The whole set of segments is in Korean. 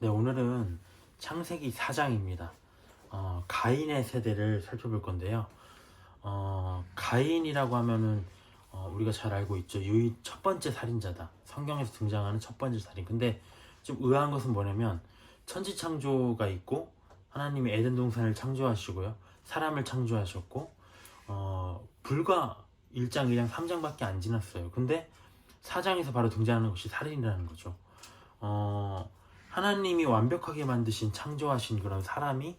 네, 오늘은 창세기 4장입니다. 가인의 세대를 살펴볼 건데요. 가인이라고 하면은 우리가 잘 알고 있죠. 첫 번째 살인자다. 성경에서 등장하는 첫 번째 살인. 근데 좀 의아한 것은 뭐냐면 천지창조가 있고 하나님이 에덴 동산을 창조하시고요. 사람을 창조하셨고 불과 1장, 2장, 3장밖에 안 지났어요. 근데 4장에서 바로 등장하는 것이 살인이라는 거죠. 하나님이 완벽하게 만드신 창조하신 그런 사람이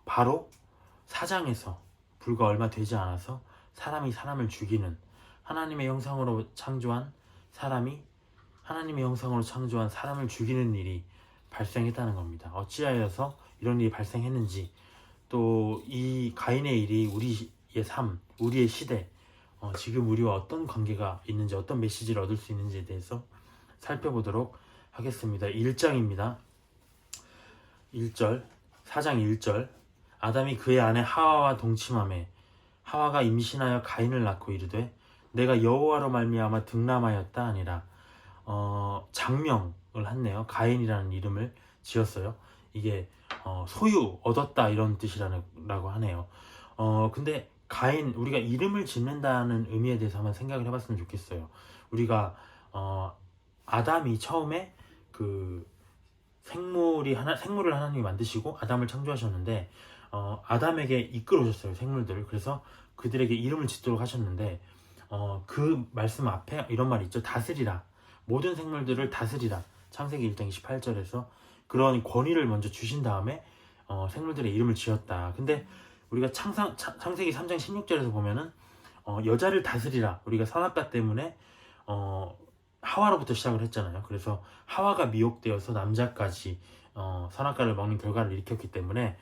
바로 사장에서 불과 얼마 되지 않아서 사람이 사람을 죽이는, 하나님의 형상으로 창조한 사람이 하나님의 형상으로 창조한 사람을 죽이는 일이 발생했다는 겁니다. 어찌하여서 이런 일이 발생했는지, 또 이 가인의 일이 우리의 삶, 우리의 시대, 지금 우리와 어떤 관계가 있는지, 어떤 메시지를 얻을 수 있는지에 대해서 살펴보도록 하겠습니다. 1장입니다. 1절, 4장 1절. 아담이 그의 아내 하와와 동침하매 하와가 임신하여 가인을 낳고 이르되 내가 여호와로 말미암아 등남하였다 하니라. 장명을 했네요. 가인이라는 이름을 지었어요. 이게 소유, 얻었다 이런 뜻이라고 하네요. 근데 가인, 우리가 이름을 짓는다는 의미에 대해서 한번 생각을 해봤으면 좋겠어요. 우리가 아담이 처음에 그 생물을 하나님이 만드시고 아담을 창조하셨는데 아담에게 이끌어 오셨어요, 생물들을. 그래서 그들에게 이름을 짓도록 하셨는데 그 말씀 앞에 이런 말이 있죠. 다스리라, 모든 생물들을 다스리라. 창세기 1장 28절에서 그런 권위를 먼저 주신 다음에 생물들의 이름을 지었다. 근데 우리가 창세기 3장 16절에서 보면은 여자를 다스리라. 우리가 선악과 때문에 하와로부터 시작을 했잖아요. 그래서 하와가 미혹되어서 남자까지 선악과를 먹는 결과를 일으켰기 때문에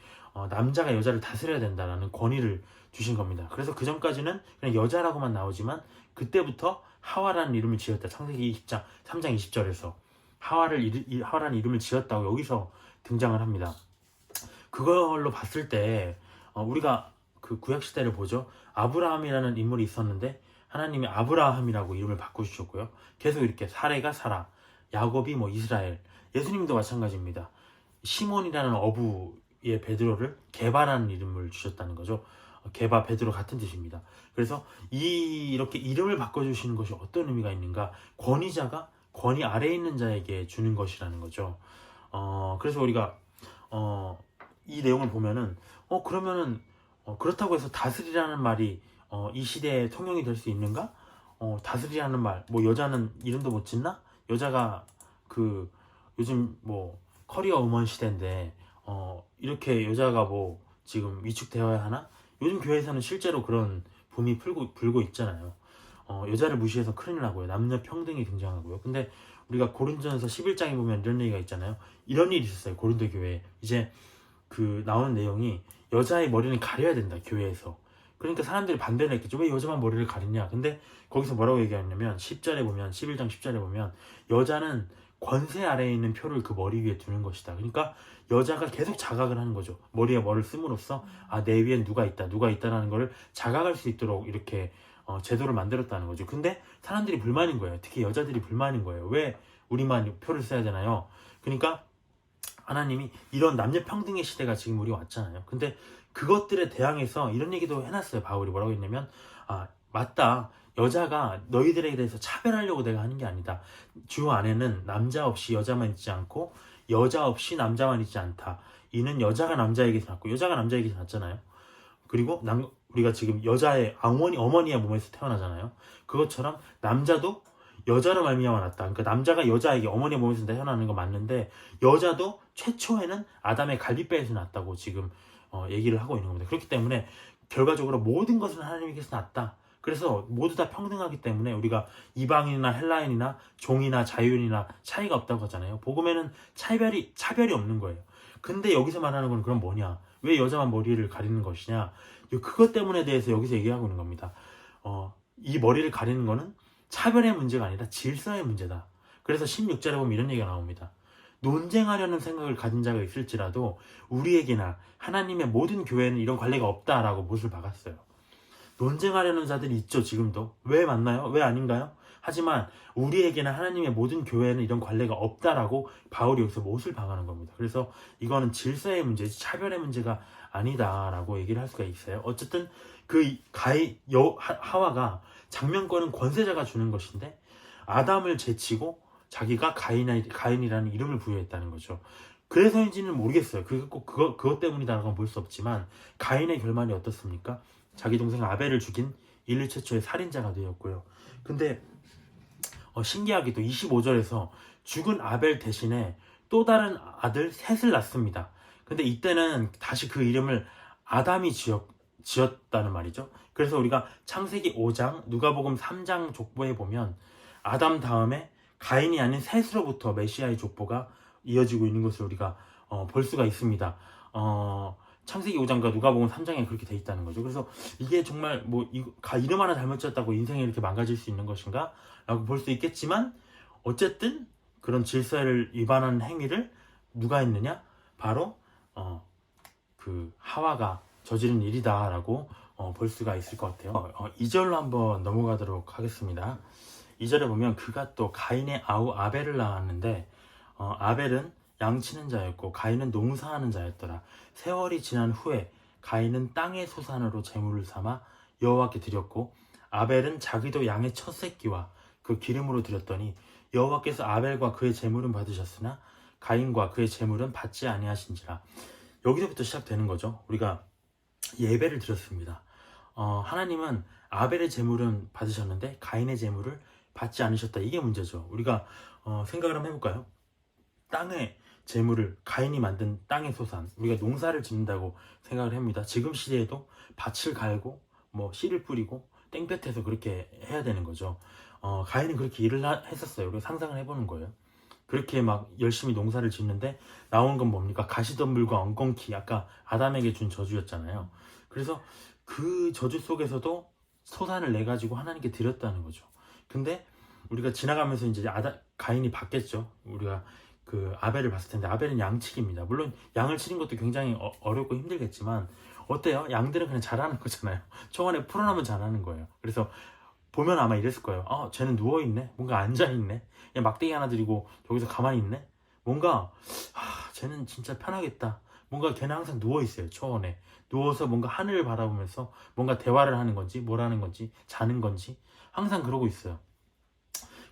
남자가 여자를 다스려야 된다라는 권위를 주신 겁니다. 그래서 그 전까지는 그냥 여자라고만 나오지만 그때부터 하와라는 이름을 지었다. 창세기 3장 20절에서 하와라는 이름을 지었다고 여기서 등장을 합니다. 그걸로 봤을 때 우리가 그 구약시대를 보죠. 아브라함이라는 인물이 있었는데 하나님이 아브라함이라고 이름을 바꾸셨고요. 계속 이렇게 사레가 사라, 야곱이 이스라엘, 예수님도 마찬가지입니다. 시몬이라는 어부의 베드로를 게바라는 이름을 주셨다는 거죠. 게바, 베드로 같은 뜻입니다. 그래서 이렇게 이름을 바꿔주시는 것이 어떤 의미가 있는가? 권위자가 권위 아래에 있는 자에게 주는 것이라는 거죠. 그래서 우리가 이 내용을 보면은 그러면은 그렇다고 해서 다스리라는 말이 이 시대에 통용이 될 수 있는가? 다스리라는 말, 여자는 이름도 못 짓나? 여자가 요즘 커리어 우먼 시대인데 이렇게 여자가 지금 위축되어야 하나? 요즘 교회에서는 실제로 그런 붐이 불고 있잖아요. 여자를 무시해서 큰일 나고요. 남녀 평등이 등장하고요. 근데 우리가 고린도전서 11장에 보면 이런 얘기가 있잖아요. 이런 일이 있었어요. 고린도 교회에. 이제 나오는 내용이 여자의 머리는 가려야 된다, 교회에서. 그러니까 사람들이 반대를 했겠죠. 왜 여자만 머리를 가리냐? 근데 거기서 뭐라고 얘기하냐면 11장 10절에 보면 여자는 권세 아래에 있는 표를 그 머리 위에 두는 것이다. 그러니까 여자가 계속 자각을 하는 거죠. 머리에 뭐를 씀으로써 내 위엔 누가 있다라는 거를 자각할 수 있도록 이렇게 제도를 만들었다는 거죠. 근데 사람들이 불만인 거예요. 특히 여자들이 불만인 거예요. 왜 우리만 표를 써야 되나요? 그러니까 하나님이 이런 남녀 평등의 시대가 지금 우리 왔잖아요. 근데 그것들에 대항해서 이런 얘기도 해놨어요. 바울이 뭐라고 했냐면 맞다, 여자가 너희들에 대해서 차별하려고 내가 하는 게 아니다. 주 안에는 남자 없이 여자만 있지 않고 여자 없이 남자만 있지 않다. 이는 여자가 남자에게서 났고 여자가 남자에게서 났잖아요. 그리고 우리가 지금 여자의 어머니의 몸에서 태어나잖아요. 그것처럼 남자도 여자로 말미암아 났다. 그러니까 남자가 여자에게 어머니의 몸에서 태어나는 거 맞는데 여자도 최초에는 아담의 갈비뼈에서 났다고 지금 얘기를 하고 있는 겁니다. 그렇기 때문에 결과적으로 모든 것은 하나님께서 났다. 그래서 모두 다 평등하기 때문에 우리가 이방인이나 헬라인이나 종이나 자유인이나 차이가 없다고 하잖아요. 복음에는 차별이 없는 거예요. 근데 여기서 말하는 건 그럼 뭐냐? 왜 여자만 머리를 가리는 것이냐? 그것 때문에 대해서 여기서 얘기하고 있는 겁니다. 이 머리를 가리는 거는 차별의 문제가 아니라 질서의 문제다. 그래서 16절에 보면 이런 얘기가 나옵니다. 논쟁하려는 생각을 가진 자가 있을지라도 우리에게나 하나님의 모든 교회는 이런 관례가 없다라고 못을 박았어요. 논쟁하려는 자들이 있죠, 지금도. 왜 맞나요? 왜 아닌가요? 하지만 우리에게는 하나님의 모든 교회에는 이런 관례가 없다라고 바울이 여기서 못을 박아는 겁니다. 그래서 이거는 질서의 문제지 차별의 문제가 아니다라고 얘기를 할 수가 있어요. 어쨌든 그 하와가 장면권은 권세자가 주는 것인데 아담을 제치고 자기가 가인이라는 이름을 부여했다는 거죠. 그래서인지는 모르겠어요. 그것 때문이다라고 볼 수 없지만 가인의 결말이 어떻습니까? 자기 동생 아벨을 죽인 인류 최초의 살인자가 되었고요. 근데 신기하게도 25절에서 죽은 아벨 대신에 또 다른 아들 셋을 낳습니다. 근데 이때는 다시 그 이름을 아담이 지었다는 말이죠. 그래서 우리가 창세기 5장, 누가복음 3장 족보에 보면 아담 다음에 가인이 아닌 셋으로부터 메시아의 족보가 이어지고 있는 것을 우리가 볼 수가 있습니다. 창세기 5장과 누가복음 3장에 그렇게 돼 있다는 거죠. 그래서 이게 정말 이름 하나 잘못 지었다고 인생이 이렇게 망가질 수 있는 것인가? 라고 볼 수 있겠지만 어쨌든 그런 질서를 위반하는 행위를 누가 했느냐? 바로 그 하와가 저지른 일이다라고 볼 수가 있을 것 같아요. 2절로 한번 넘어가도록 하겠습니다. 2절에 보면 그가 또 가인의 아우 아벨을 낳았는데 아벨은 양치는 자였고 가인은 농사하는 자였더라. 세월이 지난 후에 가인은 땅의 소산으로 제물을 삼아 여호와께 드렸고 아벨은 자기도 양의 첫 새끼와 그 기름으로 드렸더니 여호와께서 아벨과 그의 제물은 받으셨으나 가인과 그의 제물은 받지 아니하신지라. 여기서부터 시작되는 거죠. 우리가 예배를 드렸습니다. 하나님은 아벨의 제물은 받으셨는데 가인의 제물을 받지 않으셨다. 이게 문제죠. 우리가 생각을 한번 해볼까요? 땅의 제물을 가인이 만든 땅의 소산, 우리가 농사를 짓는다고 생각을 합니다. 지금 시대에도 밭을 갈고 씨를 뿌리고 땡볕에서 그렇게 해야 되는 거죠. 가인은 그렇게 일을 했었어요. 우리가 상상을 해보는 거예요. 그렇게 막 열심히 농사를 짓는데 나온 건 뭡니까? 가시덤불과 엉겅퀴, 아까 아담에게 준 저주였잖아요. 그래서 그 저주 속에서도 소산을 내가지고 하나님께 드렸다는 거죠. 근데 우리가 지나가면서 이제 가인이 받겠죠. 우리가 그 아벨을 봤을 텐데 아벨은 양치기입니다. 물론 양을 치는 것도 굉장히 어렵고 힘들겠지만 어때요? 양들은 그냥 잘하는 거잖아요. 초반에 풀어놓으면 잘하는 거예요. 그래서 보면 아마 이랬을 거예요. 쟤는 누워있네? 뭔가 앉아있네? 그냥 막대기 하나 들이고 저기서 가만히 있네? 뭔가 쟤는 진짜 편하겠다. 뭔가 걔는 항상 누워있어요. 초원에 누워서 뭔가 하늘을 바라보면서 뭔가 대화를 하는 건지 뭘 하는 건지 자는 건지 항상 그러고 있어요.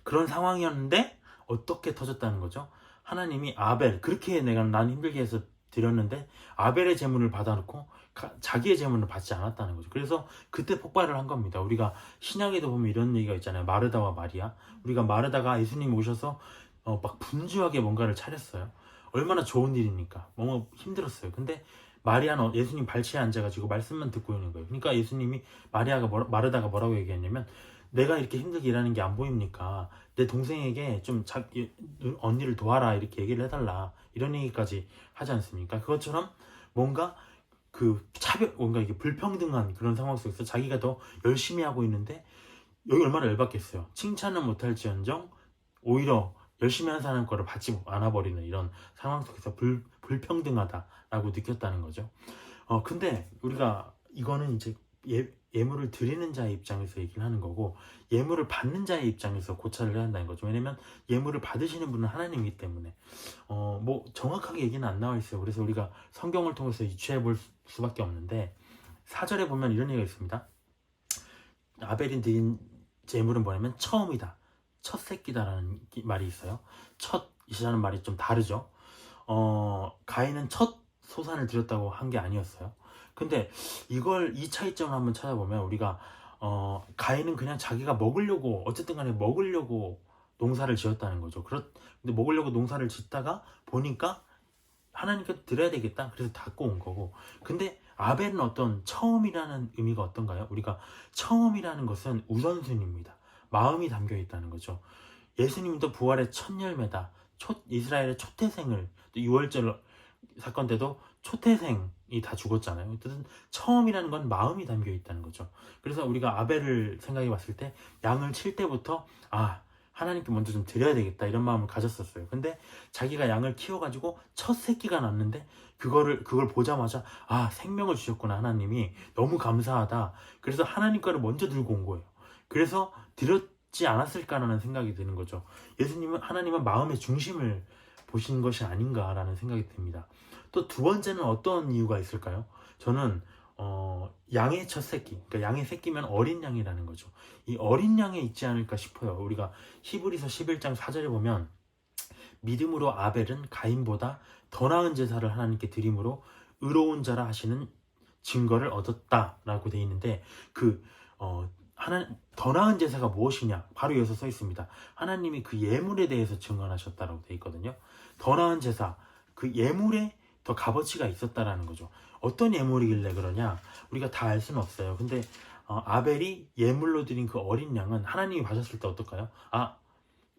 그런 상황이었는데 어떻게 터졌다는 거죠? 하나님이 아벨, 그렇게 난 힘들게 해서 드렸는데 아벨의 제물을 받아놓고 자기의 제물을 받지 않았다는 거죠. 그래서 그때 폭발을 한 겁니다. 우리가 신약에도 보면 이런 얘기가 있잖아요. 마르다와 마리아. 우리가 마르다가 예수님 오셔서 막 분주하게 뭔가를 차렸어요. 얼마나 좋은 일입니까? 너무 힘들었어요. 근데 마리아는 예수님 발치에 앉아가지고 말씀만 듣고 있는 거예요. 그러니까 예수님이 마르다가 뭐라고 얘기했냐면 내가 이렇게 힘들게 일하는 게 안 보입니까? 내 동생에게 좀 언니를 도와라 이렇게 얘기를 해달라 이런 얘기까지 하지 않습니까? 그것처럼 뭔가 뭔가 이게 불평등한 그런 상황 속에서 자기가 더 열심히 하고 있는데 여기 얼마나 열받겠어요. 칭찬은 못할지언정 오히려 열심히 하는 사람 거를 받지 않아버리는 이런 상황 속에서 불평등하다라고 느꼈다는 거죠. 근데 우리가 이거는 이제 예물을 드리는 자의 입장에서 얘기를 하는 거고 예물을 받는 자의 입장에서 고찰을 해야 한다는 거죠. 왜냐면 예물을 받으시는 분은 하나님이기 때문에 정확하게 얘기는 안 나와 있어요. 그래서 우리가 성경을 통해서 유추해 볼 수밖에 없는데 4절에 보면 이런 얘기가 있습니다. 아벨이 드린 제물은 뭐냐면 처음이다. 첫 새끼다라는 말이 있어요. 첫이라는 말이 좀 다르죠. 가인은 첫 소산을 드렸다고 한 게 아니었어요. 근데 이 차이점을 한번 찾아보면 우리가 가인은 그냥 자기가 먹으려고 어쨌든 간에 먹으려고 농사를 지었다는 거죠. 근데 먹으려고 농사를 짓다가 보니까 하나님께 드려야 되겠다. 그래서 갖고 온 거고. 근데 아벨은 어떤 처음이라는 의미가 어떤가요? 우리가 처음이라는 것은 우선순위입니다. 마음이 담겨 있다는 거죠. 예수님도 부활의 첫 열매다. 이스라엘의 초태생을 6월절 사건 때도 초태생이 다 죽었잖아요. 어쨌든 처음이라는 건 마음이 담겨 있다는 거죠. 그래서 우리가 아벨을 생각해 봤을 때 양을 칠 때부터 하나님께 먼저 좀 드려야 되겠다 이런 마음을 가졌었어요. 근데 자기가 양을 키워가지고 첫 새끼가 났는데 그걸 보자마자 생명을 주셨구나 하나님이 너무 감사하다. 그래서 하나님 거를 먼저 들고 온 거예요. 그래서 하셨지 않았을까라는 생각이 드는 거죠. 하나님은 마음의 중심을 보신 것이 아닌가라는 생각이 듭니다. 또 두 번째는 어떤 이유가 있을까요? 저는 양의 첫 새끼, 그러니까 양의 새끼면 어린 양이라는 거죠. 이 어린 양에 있지 않을까 싶어요. 우리가 히브리서 11장 4절에 보면 믿음으로 아벨은 가인보다 더 나은 제사를 하나님께 드림으로 의로운 자라 하시는 증거를 얻었다라고 되어 있는데 더 나은 제사가 무엇이냐? 바로 여기서 써 있습니다. 하나님이 그 예물에 대해서 증언하셨다라고 되어 있거든요. 더 나은 제사, 그 예물에 더 값어치가 있었다라는 거죠. 어떤 예물이길래 그러냐? 우리가 다 알 수는 없어요. 근데 아벨이 예물로 드린 그 어린 양은 하나님이 봐셨을 때 어떨까요?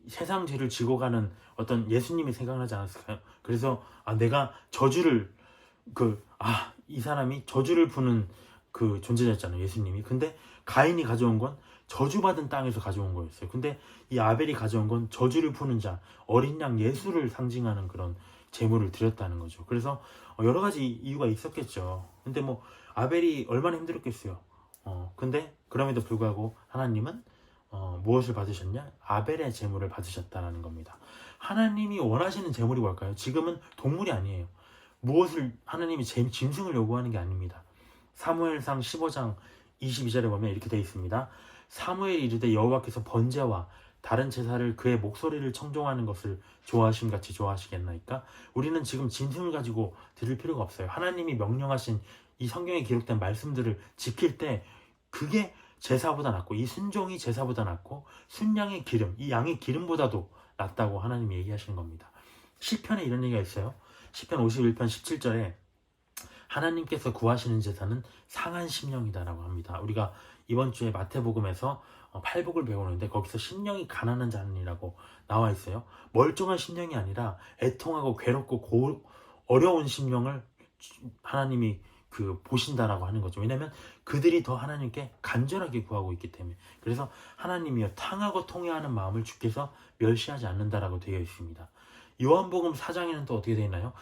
세상 죄를 지고 가는 어떤 예수님이 생각나지 않았을까요? 그래서 내가 저주를 이 사람이 저주를 부는 그 존재였잖아요, 예수님이. 근데 가인이 가져온 건 저주받은 땅에서 가져온 거였어요. 근데 이 아벨이 가져온 건 저주를 푸는 자, 어린 양 예수를 상징하는 그런 제물을 드렸다는 거죠. 그래서 여러 가지 이유가 있었겠죠. 근데 뭐 아벨이 얼마나 힘들었겠어요. 근데 그럼에도 불구하고 하나님은 무엇을 받으셨냐? 아벨의 제물을 받으셨다는 겁니다. 하나님이 원하시는 제물이 뭘까요? 지금은 동물이 아니에요. 무엇을 하나님이 짐승을 요구하는 게 아닙니다. 사무엘상 15장 22절에 보면 이렇게 되어 있습니다. 사무엘이 이르되 여호와께서 번제와 다른 제사를 그의 목소리를 청종하는 것을 좋아하심 같이 좋아하시겠나이까? 우리는 지금 짐승을 가지고 드릴 필요가 없어요. 하나님이 명령하신 이 성경에 기록된 말씀들을 지킬 때 그게 제사보다 낫고, 이 순종이 제사보다 낫고, 순양의 기름, 이 양의 기름보다도 낫다고 하나님이 얘기하시는 겁니다. 시편에 이런 얘기가 있어요. 시편 51편 17절에 하나님께서 구하시는 제사는 상한 심령이다라고 합니다. 우리가 이번 주에 마태복음에서 팔복을 배우는데 거기서 심령이 가난한 자는이라고 나와 있어요. 멀쩡한 심령이 아니라 애통하고 괴롭고 어려운 심령을 하나님이 보신다라고 하는 거죠. 왜냐하면 그들이 더 하나님께 간절하게 구하고 있기 때문에. 그래서 하나님이여 탕하고 통회하는 마음을 주께서 멸시하지 않는다라고 되어 있습니다. 요한복음 4장에는 또 어떻게 되어 있나요?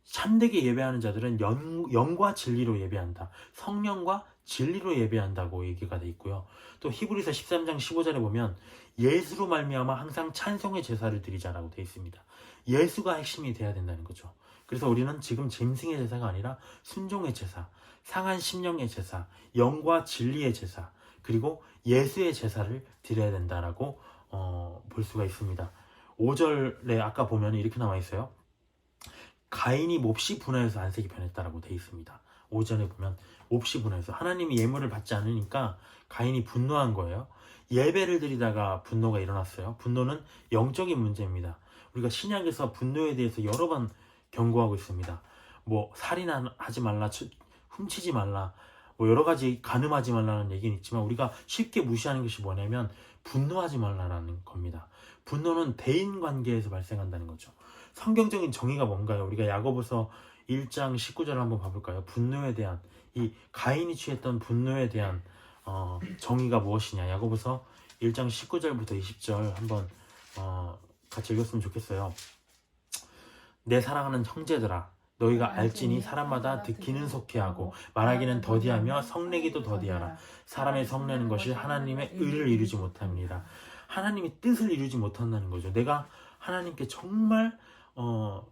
참되게 예배하는 자들은 영과 진리로 예배한다. 성령과 진리로 예배한다고 얘기가 돼 있고요. 또 히브리서 13장 15절에 보면 예수로 말미암아 항상 찬송의 제사를 드리자라고 돼 있습니다. 예수가 핵심이 돼야 된다는 거죠. 그래서 우리는 지금 짐승의 제사가 아니라 순종의 제사, 상한 심령의 제사, 영과 진리의 제사, 그리고 예수의 제사를 드려야 된다라고 볼 수가 있습니다. 5절에 아까 보면 이렇게 나와 있어요. 가인이 몹시 분하여서 안색이 변했다라고 되어 있습니다. 5절에 보면 몹시 분하여서 하나님이 예물을 받지 않으니까 가인이 분노한 거예요. 예배를 드리다가 분노가 일어났어요. 분노는 영적인 문제입니다. 우리가 신약에서 분노에 대해서 여러 번 경고하고 있습니다. 뭐 살인하지 말라, 훔치지 말라, 뭐 여러 가지 간음하지 말라는 얘기는 있지만 우리가 쉽게 무시하는 것이 뭐냐면 분노하지 말라라는 겁니다. 분노는 대인 관계에서 발생한다는 거죠. 성경적인 정의가 뭔가요? 우리가 야고보서 1장 19절을 한번 봐볼까요? 분노에 대한, 이 가인이 취했던 분노에 대한 정의가 무엇이냐? 야고보서 1장 19절부터 20절 한번 같이 읽었으면 좋겠어요. 내 사랑하는 형제들아, 너희가 알지니 사람마다 듣기는 속히하고 말하기는 더디하며 성내기도 더디하라. 사람의 성내는 것이 하나님의 의를 이루지 못합니다. 하나님의 뜻을 이루지 못한다는 거죠. 내가 하나님께 정말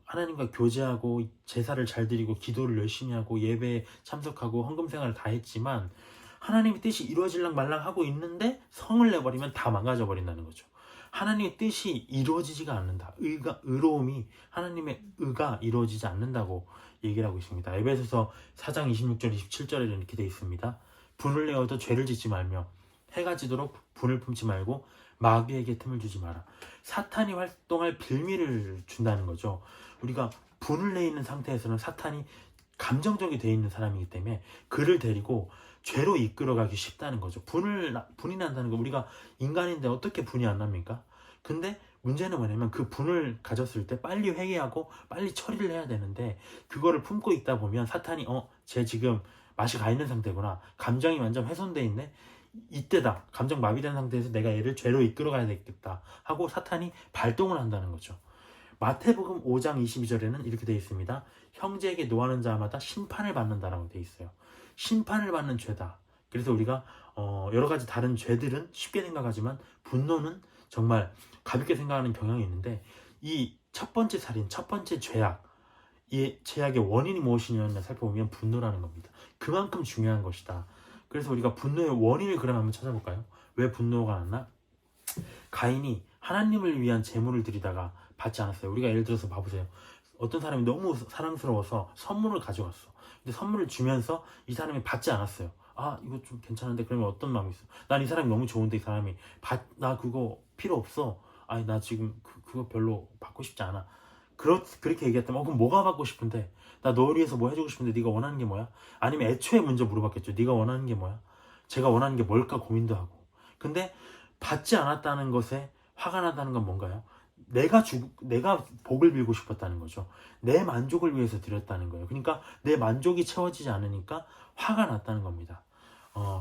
하나님과 교제하고 제사를 잘 드리고 기도를 열심히 하고 예배에 참석하고 헌금 생활을 다 했지만 하나님의 뜻이 이루어질랑 말랑 하고 있는데 성을 내버리면 다 망가져 버린다는 거죠. 하나님의 뜻이 이루어지지가 않는다. 의로움이, 하나님의 의가 이루어지지 않는다고 얘기를 하고 있습니다. 에베소서 4장 26절 27절에 이렇게 되어 있습니다. 분을 내어도 죄를 짓지 말며 해가 지도록 분을 품지 말고 마귀에게 틈을 주지 마라. 사탄이 활동할 빌미를 준다는 거죠. 우리가 분을 내 있는 상태에서는 사탄이 감정적이 되어 있는 사람이기 때문에 그를 데리고 죄로 이끌어가기 쉽다는 거죠. 분이 난다는 거, 우리가 인간인데 어떻게 분이 안 납니까? 근데 문제는 뭐냐면 그 분을 가졌을 때 빨리 회개하고 빨리 처리를 해야 되는데 그거를 품고 있다 보면 사탄이 쟤 지금 맛이 가 있는 상태구나, 감정이 완전 훼손돼 있네, 이때다, 감정 마비된 상태에서 내가 얘를 죄로 이끌어가야 되겠다 하고 사탄이 발동을 한다는 거죠. 마태복음 5장 22절에는 이렇게 되어 있습니다. 형제에게 노하는 자마다 심판을 받는다라고 되어 있어요. 심판을 받는 죄다. 그래서 우리가 여러 가지 다른 죄들은 쉽게 생각하지만 분노는 정말 가볍게 생각하는 경향이 있는데, 이 첫 번째 살인, 첫 번째 죄악, 이 죄악의 원인이 무엇이냐를 살펴보면 분노라는 겁니다. 그만큼 중요한 것이다. 그래서 우리가 분노의 원인을 그럼 한번 찾아볼까요? 왜 분노가 났나? 가인이 하나님을 위한 제물을 드리다가 받지 않았어요. 우리가 예를 들어서 봐보세요. 어떤 사람이 너무 사랑스러워서 선물을 가져갔어. 근데 선물을 주면서 이 사람이 받지 않았어요. 아, 이거 좀 괜찮은데. 그러면 어떤 마음이 있어? 난 이 사람이 너무 좋은데 이 사람이 나 그거 필요 없어. 아니, 나 지금 그거 별로 받고 싶지 않아. 그렇게 얘기했다면 그럼 뭐가 받고 싶은데? 나 너를 위해서 뭐 해주고 싶은데 네가 원하는 게 뭐야? 아니면 애초에 먼저 물어봤겠죠. 네가 원하는 게 뭐야? 제가 원하는 게 뭘까 고민도 하고. 근데 받지 않았다는 것에 화가 난다는 건 뭔가요? 내가 복을 빌고 싶었다는 거죠. 내 만족을 위해서 드렸다는 거예요. 그러니까 내 만족이 채워지지 않으니까 화가 났다는 겁니다.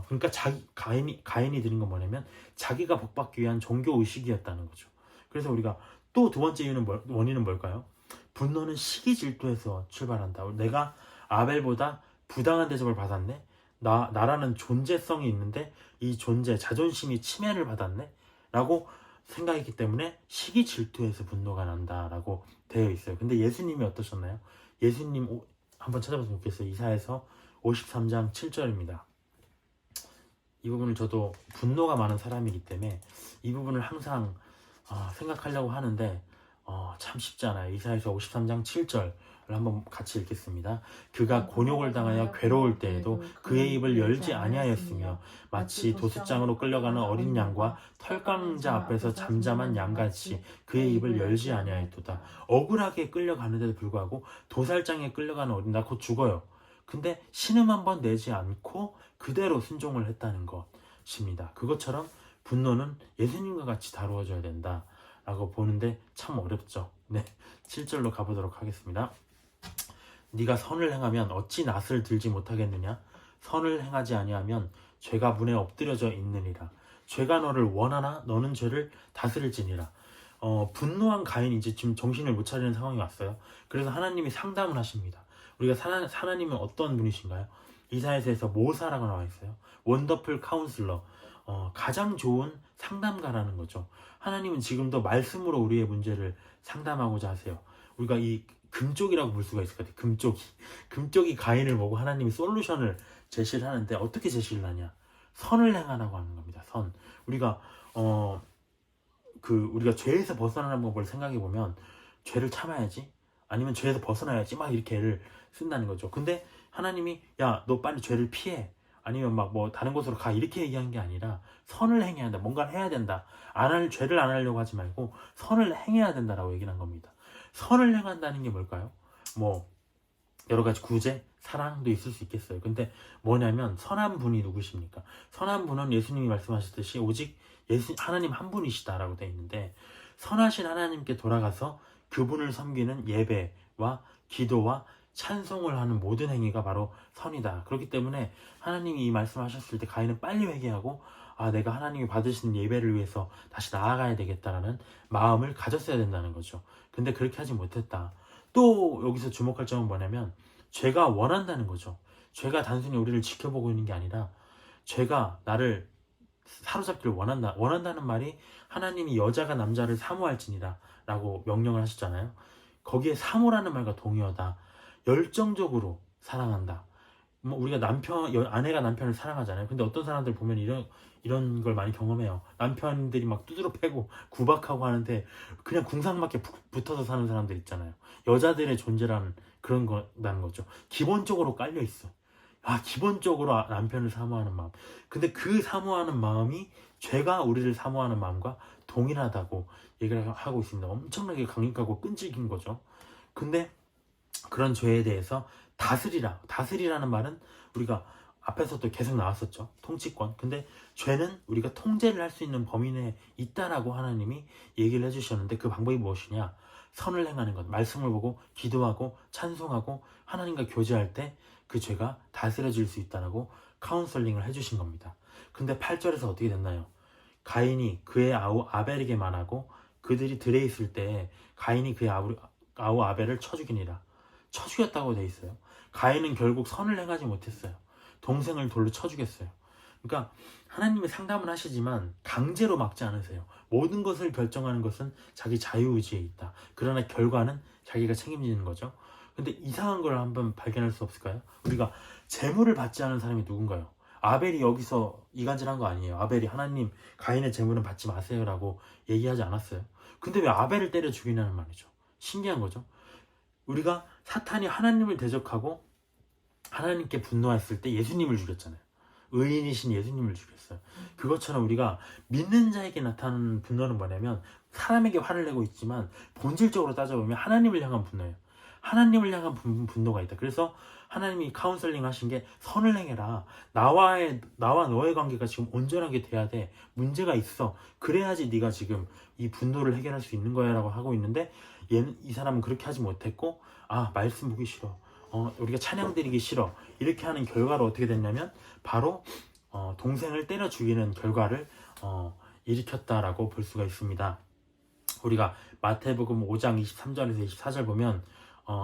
그러니까 가인이 드린 건 뭐냐면 자기가 복받기 위한 종교 의식이었다는 거죠. 그래서 우리가 또 두 번째 원인은 뭘까요? 분노는 시기 질투에서 출발한다. 내가 아벨보다 부당한 대접을 받았네. 나라는 존재성이 있는데 이 자존심이 침해를 받았네. 라고 생각했기 때문에 시기 질투에서 분노가 난다라고 되어 있어요. 근데 예수님이 어떠셨나요? 예수님 한번 찾아봤으면 좋겠어요. 이사야서 53장 7절입니다. 이 부분을 저도 분노가 많은 사람이기 때문에 이 부분을 항상 생각하려고 하는데 참 쉽지 않아요. 이사야서 53장 7절을 한번 같이 읽겠습니다. 그가 곤욕을 당하여 괴로울 때에도 그의 입을 열지 아니하였으며 마치 도수장으로 끌려가는 어린 양과 털강자 앞에서 잠잠한 양같이 그의 입을 열지 아니하였도다. 억울하게 끌려가는데도 불구하고 도살장에 끌려가는 어린 양 곧 죽어요. 근데 신음 한번 내지 않고 그대로 순종을 했다는 것입니다. 그것처럼 분노는 예수님과 같이 다루어져야 된다라고 보는데 참 어렵죠. 네, 7절로 가보도록 하겠습니다. 네가 선을 행하면 어찌 낫을 들지 못하겠느냐? 선을 행하지 아니하면 죄가 문에 엎드려져 있느니라. 죄가 너를 원하나 너는 죄를 다스릴지니라. 분노한 가인이 이제 지금 정신을 못 차리는 상황이 왔어요. 그래서 하나님이 상담을 하십니다. 우리가 하나님은 어떤 분이신가요? 이사야서에서 모사라고 나와 있어요. 원더풀 카운슬러, 가장 좋은 상담가라는 거죠. 하나님은 지금도 말씀으로 우리의 문제를 상담하고자 하세요. 우리가 이 금쪽이라고 볼 수가 있을 것 같아요. 금쪽이 가인을 보고 하나님이 솔루션을 제시를 하는데 어떻게 제시를 하냐? 선을 행하라고 하는 겁니다. 선. 우리가 우리가 죄에서 벗어나는 방법을 생각해 보면 죄를 참아야지, 아니면 죄에서 벗어나야지 막 이렇게 애를 쓴다는 거죠. 근데 하나님이 야, 너 빨리 죄를 피해, 아니면 막 뭐 다른 곳으로 가, 이렇게 얘기한 게 아니라 선을 행해야 한다. 뭔가를 해야 된다. 죄를 안 하려고 하지 말고 선을 행해야 된다라고 얘기를 한 겁니다. 선을 행한다는 게 뭘까요? 뭐 여러 가지 구제, 사랑도 있을 수 있겠어요. 근데 뭐냐면 선한 분이 누구십니까? 선한 분은 예수님이 말씀하셨듯이 오직 하나님 한 분이시다라고 되어 있는데, 선하신 하나님께 돌아가서 그분을 섬기는 예배와 기도와 찬송을 하는 모든 행위가 바로 선이다. 그렇기 때문에 하나님이 이 말씀하셨을 때 가인은 빨리 회개하고 내가 하나님이 받으시는 예배를 위해서 다시 나아가야 되겠다라는 마음을 가졌어야 된다는 거죠. 근데 그렇게 하지 못했다. 또 여기서 주목할 점은 뭐냐면 죄가 원한다는 거죠. 죄가 단순히 우리를 지켜보고 있는 게 아니라 죄가 나를 사로잡기를 원한다는 말이 하나님이 여자가 남자를 사모할지니라 라고 명령을 하셨잖아요. 거기에 사모라는 말과 동의어다. 열정적으로 사랑한다. 뭐 우리가 아내가 남편을 사랑하잖아요. 근데 어떤 사람들 보면 이런 걸 많이 경험해요. 남편들이 막 두드러 패고 구박하고 하는데 그냥 궁상맞게 붙어서 사는 사람들 있잖아요. 여자들의 존재라는 그런 거라는 거죠. 기본적으로 깔려 있어. 기본적으로 남편을 사모하는 마음. 근데 그 사모하는 마음이 죄가 우리를 사모하는 마음과 동일하다고 얘기를 하고 있습니다. 엄청나게 강력하고 끈질긴 거죠. 근데 그런 죄에 대해서 다스리라는 말은 우리가 앞에서도 계속 나왔었죠. 통치권. 근데 죄는 우리가 통제를 할 수 있는 범위 내에 있다라고 하나님이 얘기를 해주셨는데, 그 방법이 무엇이냐? 선을 행하는 것. 말씀을 보고 기도하고 찬송하고 하나님과 교제할 때 그 죄가 다스려질 수 있다라고 카운슬링을 해주신 겁니다. 근데 8절에서 어떻게 됐나요? 가인이 그의 아우 아벨에게 말하고 그들이 들에 있을 때 가인이 그의 아우 아벨을 쳐 죽였다고 돼 있어요. 가인은 결국 선을 행하지 못했어요. 동생을 돌로 쳐 죽였어요. 그러니까 하나님이 상담을 하시지만 강제로 막지 않으세요. 모든 것을 결정하는 것은 자기 자유의지에 있다. 그러나 결과는 자기가 책임지는 거죠. 근데 이상한 걸 한번 발견할 수 없을까요? 우리가 재물을 받지 않은 사람이 누군가요? 아벨이 여기서 이간질한 거 아니에요. 아벨이 하나님 가인의 재물은 받지 마세요라고 얘기하지 않았어요. 근데 왜 아벨을 때려 죽이냐는 말이죠. 신기한 거죠. 우리가 사탄이 하나님을 대적하고 하나님께 분노했을 때 예수님을 죽였잖아요. 의인이신 예수님을 죽였어요. 그것처럼 우리가 믿는 자에게 나타나는 분노는 뭐냐면 사람에게 화를 내고 있지만 본질적으로 따져보면 하나님을 향한 분노예요. 하나님을 향한 분노가 있다. 그래서 하나님이 카운슬링 하신 게 선을 행해라. 나와 너의 관계가 지금 온전하게 돼야 돼. 문제가 있어. 그래야지 네가 지금 이 분노를 해결할 수 있는 거야 라고 하고 있는데 이 사람은 그렇게 하지 못했고 말씀 보기 싫어. 우리가 찬양 드리기 싫어. 이렇게 하는 결과로 어떻게 됐냐면 바로 동생을 때려 죽이는 결과를 일으켰다라고 볼 수가 있습니다. 우리가 마태복음 5장 23절에서 24절 보면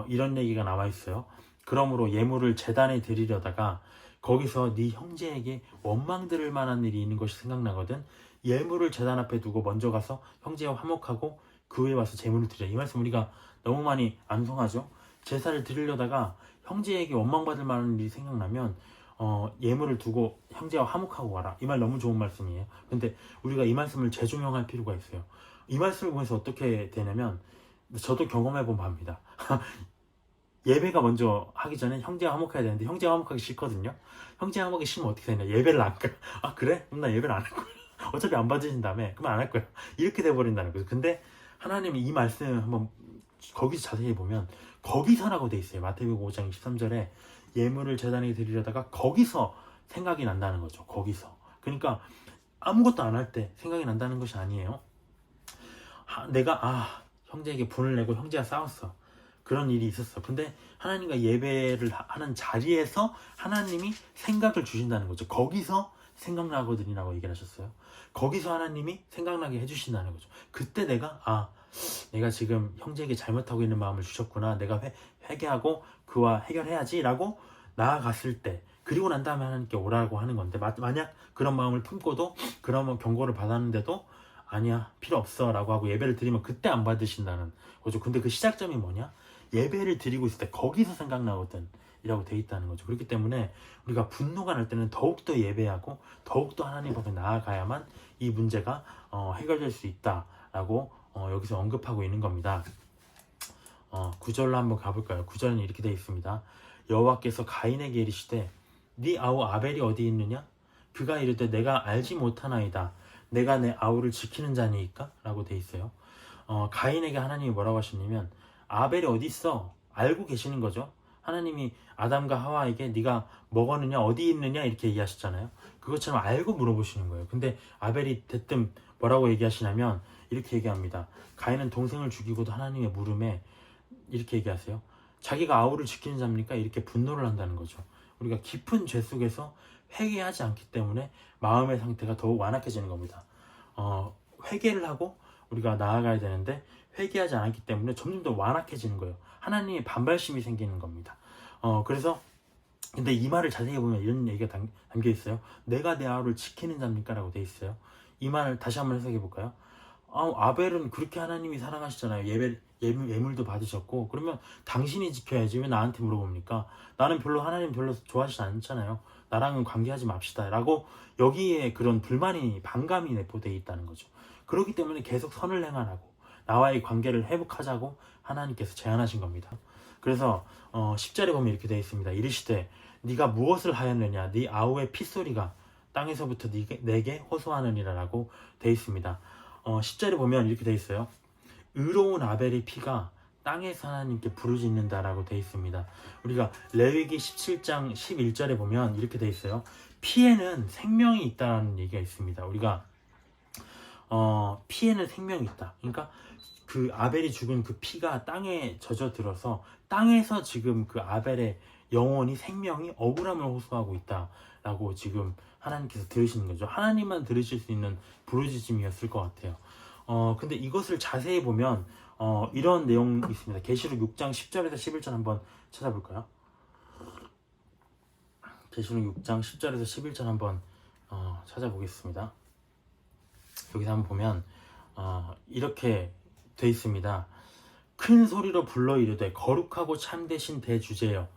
이런 얘기가 나와 있어요. 그러므로 예물을 제단에 드리려다가 거기서 네 형제에게 원망 들을 만한 일이 있는 것이 생각나거든. 예물을 제단 앞에 두고 먼저 가서 형제와 화목하고 그 후에 와서 제물을 드려. 이 말씀 우리가 너무 많이 암송하죠. 제사를 드리려다가 형제에게 원망받을 만한 일이 생각나면 예물을 두고 형제와 화목하고 와라. 이 말 너무 좋은 말씀이에요. 근데 우리가 이 말씀을 재조명할 필요가 있어요. 이 말씀을 보면서 어떻게 되냐면 저도 경험해본 바입니다. 예배가 먼저 하기 전에 형제와 화목해야 되는데 형제와 화목하기 싫거든요. 형제와 화목하기 싫으면 어떻게 되냐. 예배를 안 가. 그래? 그럼 나 예배를 안 할 거야. 어차피 안 받으신 다음에 그러면 안 할 거야. 이렇게 돼버린다는 거죠. 근데 하나님이 이 말씀 한번 거기서 자세히 보면 거기서라고 돼 있어요. 마태복음 5장 23절에 예물을 제단에 드리려다가 거기서 생각이 난다는 거죠. 거기서. 그러니까 아무것도 안 할 때 생각이 난다는 것이 아니에요. 내가 형제에게 분을 내고 형제와 싸웠어. 그런 일이 있었어. 근데 하나님과 예배를 하는 자리에서 하나님이 생각을 주신다는 거죠. 거기서 생각나거든이라고 얘기를 하셨어요. 거기서 하나님이 생각나게 해주신다는 거죠. 그때 내가 지금 형제에게 잘못하고 있는 마음을 주셨구나. 내가 회개하고 그와 해결해야지 라고 나아갔을 때 그리고 난 다음에 하나님께 오라고 하는 건데 만약 그런 마음을 품고도 그런 경고를 받았는데도 아니야 필요 없어 라고 하고 예배를 드리면 그때 안 받으신다는 거죠. 근데 그 시작점이 뭐냐? 예배를 드리고 있을 때 거기서 생각나거든 이라고 돼 있다는 거죠. 그렇기 때문에 우리가 분노가 날 때는 더욱더 예배하고 더욱더 하나님 앞에 나아가야만 이 문제가 해결될 수 있다라고 여기서 언급하고 있는 겁니다. 9절로 한번 가볼까요? 9절은 이렇게 되어 있습니다. 여호와께서 가인에게 이르시되 네 아우 아벨이 어디 있느냐? 그가 이르되 내가 알지 못하나이다. 내가 내 아우를 지키는 자니이까? 라고 되어 있어요. 가인에게 하나님이 뭐라고 하시냐면 아벨이 어디 있어? 알고 계시는 거죠. 하나님이 아담과 하와에게 네가 먹었느냐 어디 있느냐 이렇게 얘기하셨잖아요. 그것처럼 알고 물어보시는 거예요. 근데 아벨이 대뜸 뭐라고 얘기하시냐면 이렇게 얘기합니다. 가인은 동생을 죽이고도 하나님의 물음에 이렇게 얘기하세요. 자기가 아우를 지키는 자입니까? 이렇게 분노를 한다는 거죠. 우리가 깊은 죄 속에서 회개하지 않기 때문에 마음의 상태가 더욱 완악해지는 겁니다. 회개를 하고 우리가 나아가야 되는데 회개하지 않았기 때문에 점점 더 완악해지는 거예요. 하나님의 반발심이 생기는 겁니다. 그래서 근데 이 말을 자세히 보면 이런 얘기가 담겨 있어요. 내가 내 아우를 지키는 자입니까? 라고 돼 있어요. 이 말을 다시 한번 해석해 볼까요? 아벨은 그렇게 하나님이 사랑하시잖아요. 예물도 받으셨고 그러면 당신이 지켜야지 왜 나한테 물어봅니까? 나는 하나님 별로 좋아하시지 않잖아요. 나랑은 관계하지 맙시다 라고 여기에 그런 불만이 반감이 내포되어 있다는 거죠. 그렇기 때문에 계속 선을 행하라고 나와의 관계를 회복하자고 하나님께서 제안하신 겁니다. 그래서 10절에 보면 이렇게 되어 있습니다. 이르시되 네가 무엇을 하였느냐 네 아우의 핏소리가 땅에서부터 내게 호소하느니라 라고 되어 있습니다. 10절에 보면 이렇게 되어 있어요. 의로운 아벨의 피가 땅에서 하나님께 부르짖는다 라고 되어 있습니다. 우리가 레위기 17장 11절에 보면 이렇게 되어 있어요. 피에는 생명이 있다는 얘기가 있습니다. 우리가 피에는 생명이 있다. 그러니까 그 아벨이 죽은 그 피가 땅에 젖어들어서 땅에서 지금 그 아벨의 영혼이 생명이 억울함을 호소하고 있다라고 지금 하나님께서 들으시는 거죠. 하나님만 들으실 수 있는 부르짖음이었을 것 같아요. 근데 이것을 자세히 보면 이런 내용이 있습니다. 계시록 6장 10절에서 11절 한번 찾아볼까요? 계시록 6장 10절에서 11절 한번 찾아보겠습니다. 여기서 한번 보면 이렇게 돼 있습니다. 큰 소리로 불러 이르되 거룩하고 참되신 대주제여,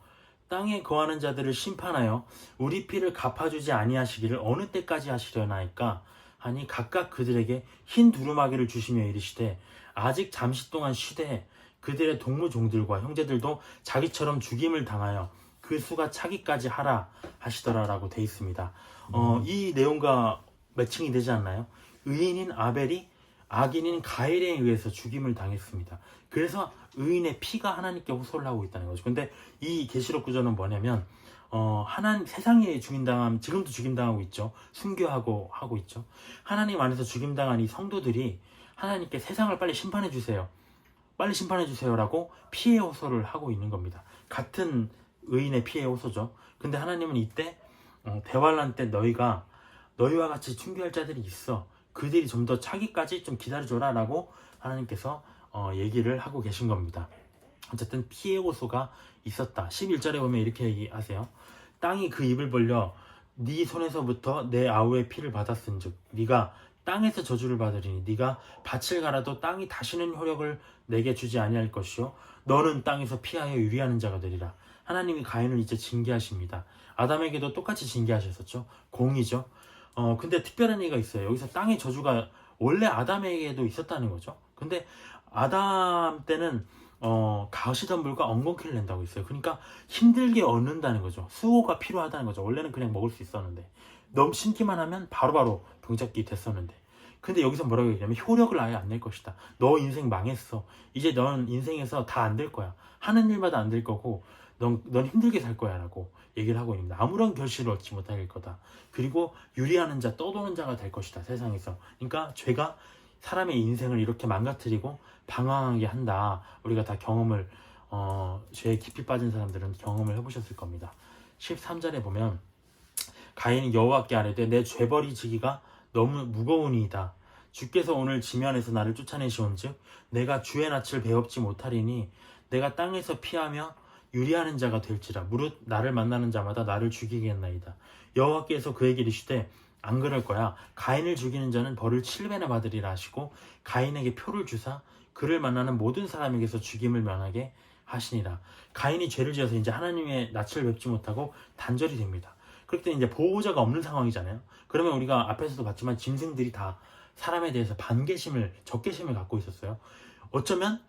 땅에 거하는 자들을 심판하여 우리 피를 갚아주지 아니하시기를 어느 때까지 하시려나이까 하니 각각 그들에게 흰 두루마기를 주시며 이르시되 아직 잠시 동안 쉬되 그들의 동무종들과 형제들도 자기처럼 죽임을 당하여 그 수가 차기까지 하라 하시더라라고 돼 있습니다. 이 내용과 매칭이 되지 않나요? 의인인 아벨이 악인인 가일에 의해서 죽임을 당했습니다. 그래서 의인의 피가 하나님께 호소를 하고 있다는 거죠. 근데 이 계시록 구절은 뭐냐면 하나님, 세상에 죽임당함, 지금도 죽임당하고 있죠. 순교하고 하고 있죠. 하나님 안에서 죽임당한 이 성도들이 하나님께 세상을 빨리 심판해 주세요, 빨리 심판해 주세요라고 피해 호소를 하고 있는 겁니다. 같은 의인의 피해 호소죠. 근데 하나님은 이때 대환란 때 너희와 같이 순교할 자들이 있어, 그들이 좀 더 차기까지 좀 기다려줘라 라고 하나님께서 얘기를 하고 계신 겁니다. 어쨌든 피해 호소가 있었다. 11절에 보면 이렇게 얘기하세요. 땅이 그 입을 벌려 네 손에서부터 내 아우의 피를 받았은즉 네가 땅에서 저주를 받으리니 네가 밭을 갈아도 땅이 다시는 효력을 내게 주지 아니할 것이요 너는 땅에서 피하여 유리하는 자가 되리라. 하나님이 가인을 이제 징계하십니다. 아담에게도 똑같이 징계하셨었죠. 공이죠. 근데 특별한 얘기가 있어요. 여기서 땅의 저주가 원래 아담에게도 있었다는 거죠. 근데 아담 때는 가시던 물과 엉겅퀴를 낸다고 있어요. 그러니까 힘들게 얻는다는 거죠. 수호가 필요하다는 거죠. 원래는 그냥 먹을 수 있었는데 너무 심기만 하면 바로바로 병잡기 됐었는데, 근데 여기서 뭐라고 얘기하냐면 효력을 아예 안 낼 것이다. 너 인생 망했어. 이제 넌 인생에서 다 안 될 거야. 하는 일마다 안 될 거고 넌 힘들게 살 거야 라고 얘기를 하고 있습니다. 아무런 결실을 얻지 못할 거다. 그리고 유리하는 자, 떠도는 자가 될 것이다, 세상에서. 그러니까 죄가 사람의 인생을 이렇게 망가뜨리고 방황하게 한다. 우리가 다 경험을 죄에 깊이 빠진 사람들은 경험을 해보셨을 겁니다. 13절에 보면 가인이 여호와께 아뢰되 내 죄벌이 지기가 너무 무거우니이다. 주께서 오늘 지면에서 나를 쫓아내시온즉 내가 주의 낯을 배웁지 못하리니 내가 땅에서 피하며 유리하는 자가 될지라. 무릇 나를 만나는 자마다 나를 죽이겠나이다. 여호와께서 그에게 이르시되 안 그럴 거야. 가인을 죽이는 자는 벌을 7배나 받으리라 하시고 가인에게 표를 주사 그를 만나는 모든 사람에게서 죽임을 면하게 하시니라. 가인이 죄를 지어서 이제 하나님의 낯을 뵙지 못하고 단절이 됩니다. 그럴 때 이제 보호자가 없는 상황이잖아요. 그러면 우리가 앞에서도 봤지만 짐승들이 다 사람에 대해서 반개심을, 적개심을 갖고 있었어요. 어쩌면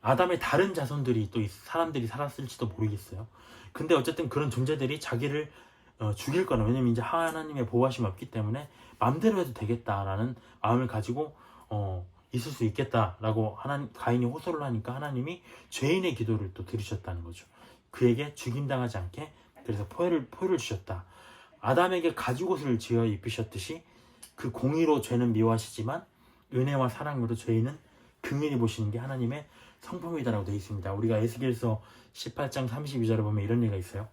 아담의 다른 자손들이 또 사람들이 살았을지도 모르겠어요. 근데 어쨌든 그런 존재들이 자기를 죽일 거는, 왜냐면 이제 하나님의 보호하심이 없기 때문에 마음대로 해도 되겠다라는 마음을 가지고 있을 수 있겠다라고 가인이 호소를 하니까 하나님이 죄인의 기도를 또 들으셨다는 거죠. 그에게 죽임당하지 않게 그래서 포효를 주셨다. 아담에게 가죽옷을 지어 입히셨듯이 그 공의로 죄는 미워하시지만 은혜와 사랑으로 죄인은 긍휼히 보시는 게 하나님의 성품이다라고 되어 있습니다. 우리가 에스겔서 18장 32절에 보면 이런 얘기가 있어요.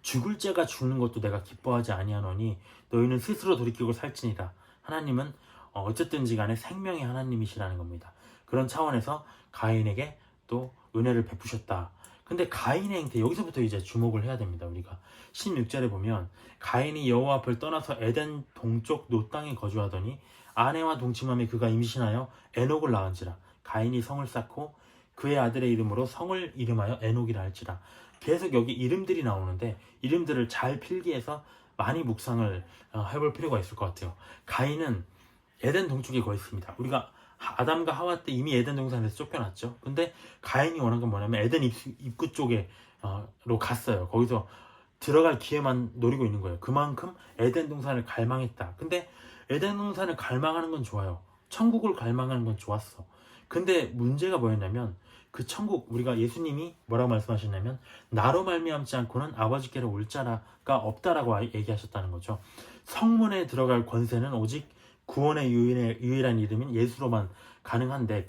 죽을 자가 죽는 것도 내가 기뻐하지 아니하노니 너희는 스스로 돌이키고 살지니라. 하나님은 어쨌든지 간에 생명의 하나님이시라는 겁니다. 그런 차원에서 가인에게 또 은혜를 베푸셨다. 근데 가인의 행태, 여기서부터 이제 주목을 해야 됩니다. 우리가 16절에 보면 가인이 여호와 앞을 떠나서 에덴 동쪽 노 땅에 거주하더니 아내와 동침함에 그가 임신하여 에녹을 낳은지라. 가인이 성을 쌓고 그의 아들의 이름으로 성을 이름하여 에녹이라 할지라. 계속 여기 이름들이 나오는데 이름들을 잘 필기해서 많이 묵상을 해볼 필요가 있을 것 같아요. 가인은 에덴 동쪽에 거했습니다. 우리가 아담과 하와 때 이미 에덴 동산에서 쫓겨났죠. 근데 가인이 원한 건 뭐냐면 에덴 입구 쪽에 로 갔어요. 거기서 들어갈 기회만 노리고 있는 거예요. 그만큼 에덴 동산을 갈망했다. 근데 에덴 동산을 갈망하는 건 좋아요. 천국을 갈망하는 건 좋았어. 근데 문제가 뭐였냐면 그 천국, 우리가 예수님이 뭐라고 말씀하셨냐면 나로 말미암지 않고는 아버지께로 올 자가 없다라고 얘기하셨다는 거죠. 성문에 들어갈 권세는 오직 구원의 유일한 이름인 예수로만 가능한데